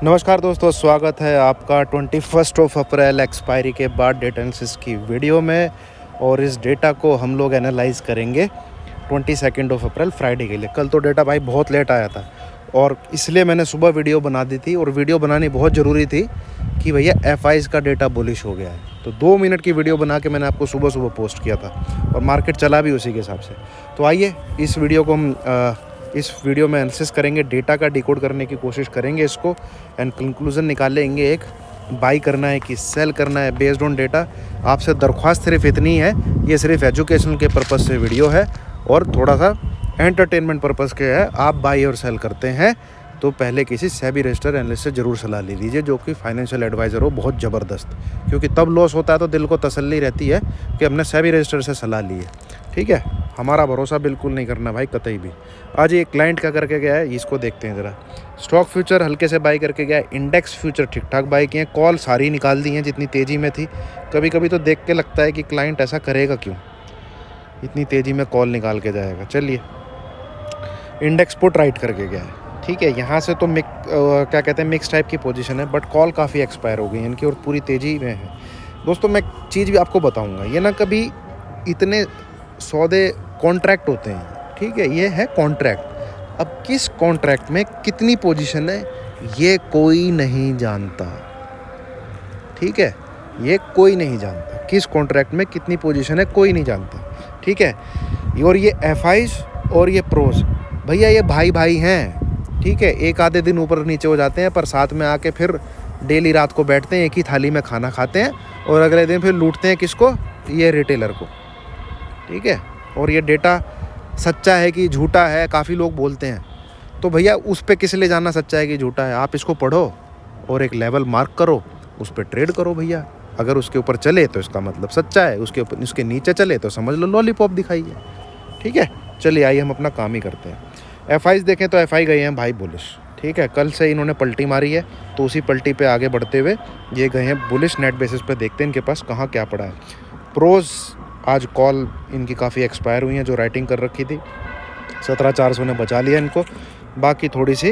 नमस्कार दोस्तों, स्वागत है आपका 21 अप्रैल एक्सपायरी के बाद डेटा एनालिसिस की वीडियो में। और इस डेटा को हम लोग एनालाइज करेंगे 22 अप्रैल फ्राइडे के लिए। कल तो डेटा भाई बहुत लेट आया था और इसलिए मैंने सुबह वीडियो बना दी थी, और वीडियो बनानी बहुत ज़रूरी थी कि भैया एफआईज का डेटा बुलिश हो गया है। तो 2 मिनट की वीडियो बना के मैंने आपको सुबह सुबह पोस्ट किया था और मार्केट चला भी उसी के हिसाब से। तो आइए इस वीडियो को हम इस वीडियो में एनालिसिस करेंगे, डेटा का डिकोड करने की कोशिश करेंगे इसको, एंड कंक्लूजन निकालेंगे एक बाई करना है कि सेल करना है बेस्ड ऑन डेटा। आपसे दरख्वास्त सिर्फ इतनी है, ये सिर्फ एजुकेशन के पर्पज़ से वीडियो है और थोड़ा सा एंटरटेनमेंट पर्पज़ के है। आप बाई और सेल करते हैं तो पहले किसी सेबी रजिस्टर्ड एनालिस्ट से ज़रूर सलाह ले लीजिए, जो कि फाइनेंशियल एडवाइज़र हो बहुत ज़बरदस्त, क्योंकि तब लॉस होता है तो दिल को तसल्ली रहती है कि हमने सेबी रजिस्टर्ड से सलाह ली है। ठीक है, हमारा भरोसा बिल्कुल नहीं करना भाई, कतई भी। आज एक क्लाइंट क्या करके गया है, इसको देखते हैं ज़रा। स्टॉक फ्यूचर हल्के से बाई करके गया है, इंडेक्स फ्यूचर ठीक ठाक बाई किए हैं, कॉल सारी निकाल दी हैं जितनी तेज़ी में थी। कभी कभी तो देख के लगता है कि क्लाइंट ऐसा करेगा क्यों, इतनी तेज़ी में कॉल निकाल के जाएगा। चलिए, इंडेक्स पुट राइट करके गया है। ठीक है, यहाँ से तो क्या कहते हैं मिक्स टाइप की पोजीशन है, बट कॉल काफ़ी एक्सपायर हो गई है इनकी और पूरी तेज़ी में है। दोस्तों मैं चीज़ भी आपको बताऊँगा, ये ना कभी इतने सौदे कॉन्ट्रैक्ट होते हैं। ठीक है, ये है कॉन्ट्रैक्ट। अब किस कॉन्ट्रैक्ट में कितनी पोजीशन है ये कोई नहीं जानता। ठीक है, ये कोई नहीं जानता किस कॉन्ट्रैक्ट में कितनी पोजीशन है, कोई नहीं जानता। ठीक है, और ये एफआईज और ये प्रोज भैया ये भाई भाई हैं। ठीक है, एक आधे दिन ऊपर नीचे हो जाते हैं, पर साथ में आके फिर डेली रात को बैठते हैं, एक ही थाली में खाना खाते हैं और अगले दिन फिर लूटते हैं किसको, ये रिटेलर को। ठीक है, और ये डेटा सच्चा है कि झूठा है काफ़ी लोग बोलते हैं, तो भैया उस पे किस लिए जाना सच्चा है कि झूठा है। आप इसको पढ़ो और एक लेवल मार्क करो, उस पर ट्रेड करो भैया। अगर उसके ऊपर चले तो इसका मतलब सच्चा है, उसके नीचे चले तो समझ लो लॉलीपॉप दिखाई है। ठीक है, चलिए आइए हम अपना काम ही करते हैं। एफआईज देखें तो एफआई गए हैं भाई बुलिश। ठीक है, कल से इन्होंने पलटी मारी है तो उसी पलटी पे आगे बढ़ते हुए ये गए हैं बुलिश। नेट बेसिस पे देखते हैं इनके पास कहाँ क्या पड़ा है। प्रोज आज कॉल इनकी काफ़ी एक्सपायर हुई हैं जो राइटिंग कर रखी थी, 17,400 ने बचा लिया इनको। बाकी थोड़ी सी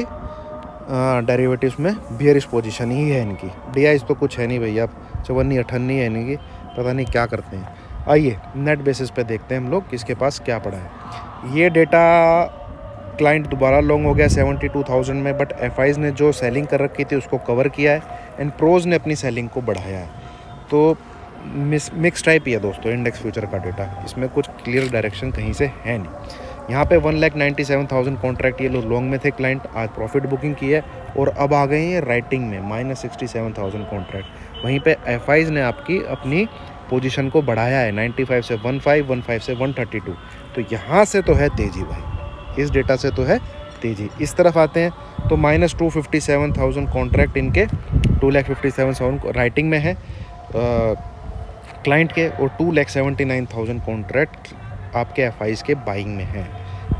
डेरिवेटिव्स में बियरिश पोजीशन ही है इनकी। डीआईज तो कुछ है नहीं भैया, 54 58 है इनकी, पता नहीं क्या करते हैं। आइए नेट बेसिस पे देखते हैं हम लोग किसके पास क्या पड़ा है। ये डेटा क्लाइंट दोबारा लॉन्ग हो गया 72,000 में, बट एफआईज ने जो सेलिंग कर रखी थी उसको कवर किया है एंड प्रोज ने अपनी सेलिंग को बढ़ाया है। तो मिक्स टाइप ही है दोस्तों इंडेक्स फ्यूचर का डेटा, इसमें कुछ क्लियर डायरेक्शन कहीं से है नहीं। यहाँ पे 1,97,000 कॉन्ट्रैक्ट ये लोग लॉन्ग में थे क्लाइंट, आज प्रॉफिट बुकिंग की है और अब आ गए हैं राइटिंग में -67,000 कॉन्ट्रैक्ट। वहीं पे एफआईज ने आपकी अपनी पोजीशन को बढ़ाया है 95 से 15 से 132। तो यहाँ से तो है तेज़ी भाई, इस डेटा से तो है तेज़ी। इस तरफ आते हैं तो -257,000 कॉन्ट्रैक्ट इनके 2,57,000 राइटिंग में है क्लाइंट के, और 2,79,000 कॉन्ट्रैक्ट आपके एफआईज के बाइंग में है।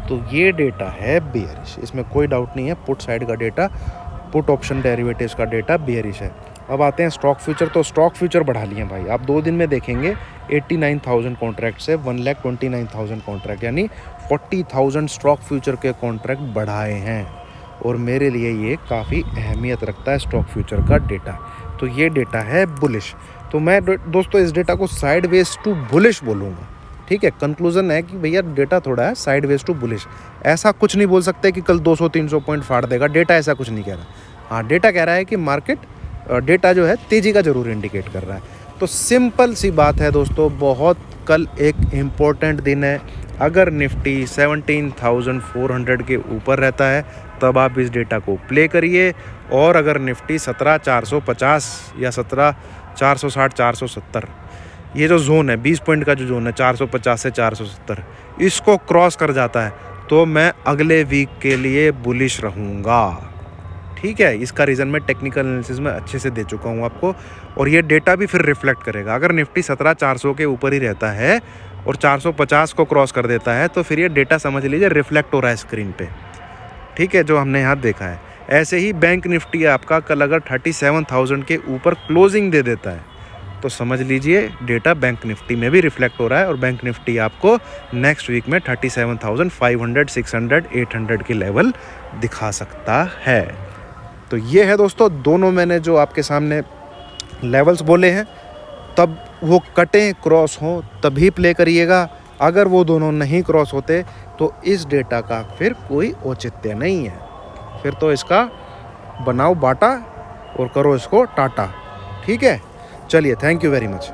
तो ये डेटा है बेयरिश, इसमें कोई डाउट नहीं है। पुट साइड का डेटा, पुट ऑप्शन डेरिवेटिव्स का डेटा बेयरिश है। अब आते हैं स्टॉक फ्यूचर, तो स्टॉक फ्यूचर बढ़ा लिए भाई। आप 2 दिन में देखेंगे 89,000 कॉन्ट्रैक्ट से 1,29,000 कॉन्ट्रैक्ट, यानी 40,000 स्टॉक फ्यूचर के कॉन्ट्रैक्ट बढ़ाए हैं। और मेरे लिए ये काफ़ी अहमियत रखता है स्टॉक फ्यूचर का डेटा। तो ये डेटा है बुलिश। तो मैं दोस्तों इस डेटा को साइडवेज टू बुलिश बोलूँगा। ठीक है, कंक्लूजन है कि भैया डेटा थोड़ा है साइडवेज टू बुलिश। ऐसा कुछ नहीं बोल सकते कि कल 200-300 पॉइंट फाड़ देगा, डेटा ऐसा कुछ नहीं कह रहा। हाँ, डेटा कह रहा है कि मार्केट डेटा जो है तेज़ी का ज़रूर इंडिकेट कर रहा है। तो सिंपल सी बात है दोस्तों, बहुत कल एक इम्पोर्टेंट दिन है। अगर निफ्टी 17,400 के ऊपर रहता है तब आप इस डेटा को प्ले करिए, और अगर निफ्टी 17,450 या 17,460 470 ये जो जोन है 20 पॉइंट का जो जोन है 450 से 470 इसको क्रॉस कर जाता है तो मैं अगले वीक के लिए बुलिश रहूँगा। ठीक है, इसका रीज़न मैं टेक्निकल एनालिसिस में अच्छे से दे चुका हूँ आपको, और ये डेटा भी फिर रिफ्लेक्ट करेगा। अगर निफ्टी 17,400 के ऊपर ही रहता है और 450 को क्रॉस कर देता है तो फिर ये डेटा समझ लीजिए रिफ्लेक्ट हो रहा है स्क्रीन पे। ठीक है, जो हमने यहाँ देखा है। ऐसे ही बैंक निफ्टी आपका कल अगर 37,000 के ऊपर क्लोजिंग दे देता है तो समझ लीजिए डेटा बैंक निफ्टी में भी रिफ्लेक्ट हो रहा है, और बैंक निफ्टी आपको नेक्स्ट वीक में 37,500, 600, 800 के लेवल दिखा सकता है। तो ये है दोस्तों, दोनों मैंने जो आपके सामने लेवल्स बोले हैं, तब वो कटें क्रॉस हों तभी प्ले करिएगा। अगर वो दोनों नहीं क्रॉस होते तो इस डेटा का फिर कोई औचित्य नहीं है, फिर तो इसका बनाओ बाटा और करो इसको टाटा। ठीक है, चलिए, थैंक यू वेरी मच।